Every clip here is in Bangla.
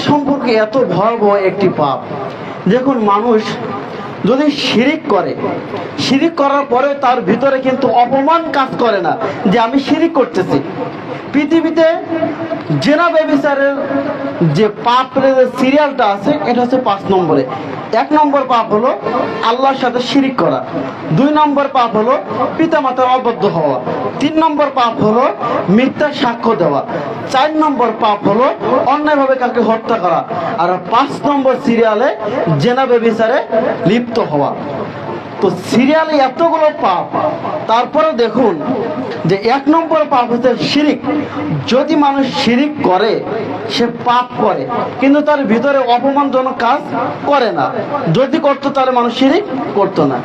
সম্পর্কে এত ভয়াবহ একটি পাপ। দেখুন, মানুষ যদি শিরিক করে, শিরিক করার পরেও তার ভিতরে কিন্তু অপমান কাজ করে না যে আমি শিরিক করতেছি। পৃথিবীতে জেনা ব্যভিচারের যে পাপের সিরিয়ালটা আছে, এটা হচ্ছে 5 নম্বরে। 1 নম্বর পাপ হলো আল্লাহর সাথে শিরিক করা, 2 নম্বর পাপ হলো পিতামাতার অবদ্ধ হওয়া, 3 নম্বর পাপ হলো মিথ্যা সাক্ষ্য দেওয়া, 4 নম্বর পাপ হলো অন্যায়ভাবে কাউকে হত্যা করা, আর 5 নম্বর সিরিয়ালে জেনা ব্যভিচারে লিপ্ত হওয়া। তো সিরিয়ালে এতগুলো পাপ, তারপরে দেখুন যে 1 নম্বর পাপ হচ্ছে শিরিক। যদি মানুষ শিরিক করে, সে পাপ করে, কিন্তু তার ভিতরে অপমানজনক কাজ করে না। যদি করতো তাহলে মানুষ শিরিক করতো না।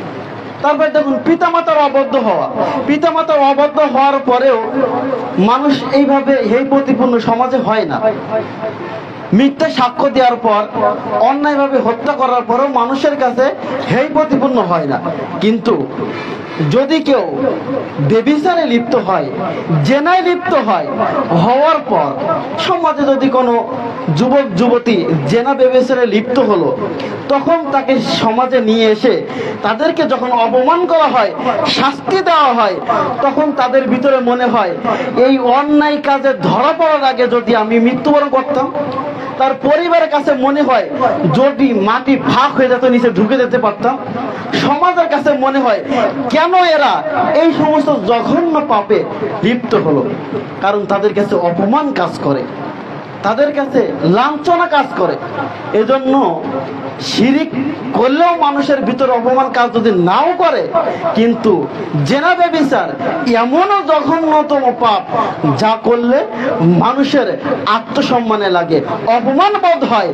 তারপরে দেখুন পিতামাতার অবদ্ধ হওয়া। পিতামাতার অবদ্ধ হওয়ার পরেও মানুষ এইভাবে হেয়প্রতিপূর্ণ সমাজে হয় না। মিথ্যা সাক্ষ্য দেওয়ার পর, অন্যায়ভাবে হত্যা করার পরেও মানুষের কাছে হেয়প্রতিপূর্ণ হয় না। কিন্তু যদি কেউ ব্যভিচারে লিপ্ত হয়, জেনায় লিপ্ত হয়, হওয়ার পর সমাজে যদি কোনো যুবক যুবতী জেনা ব্যভিচারে লিপ্ত হলো, তখন তাকে সমাজে নিয়ে এসে তাদেরকে যখন অপমান করা হয়, শাস্তি দেওয়া হয়, তখন তাদের ভিতরে মনে হয় এই অন্যায় কাজে ধরা পড়ার আগে যদি আমি মৃত্যুবরণ করতাম। তার পরিবারের কাছে মনে হয় যদি মাটি ফাঁক হয়ে যেত, নিচে ঢুকে যেতে পারতাম। সমাজের কাছে মনে হয় কেন এরা এই সমস্ত জঘন্য পাপে লিপ্ত হলো, কারণ তাদের কাছে অপমান কাজ করে, তাদের কাছে লাঞ্ছনা কাজ করে। এজন্য শিরিক করলেও মানুষের ভিতরে অপমান কাজ যদি নাও করে, কিন্তু জেনা ব্যভিচার এমনও জঘন্যতম পাপ যা করলে মানুষের আত্মসম্মানে লাগে, অপমান বোধ হয়।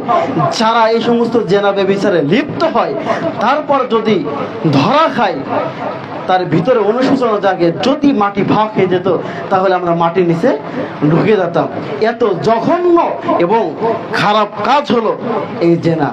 যারা এই সমস্ত জেনা ব্যভিচারে লিপ্ত হয়, তারপর যদি ধরা খায়, তার ভিতরে অনুশোচনা জাগে, যদি মাটি ফাঁক হয়ে যেত তাহলে আমরা মাটির নিচে ঢুকে যেতাম। এত জঘন্য এবং খারাপ কাজ হলো এই জেনা।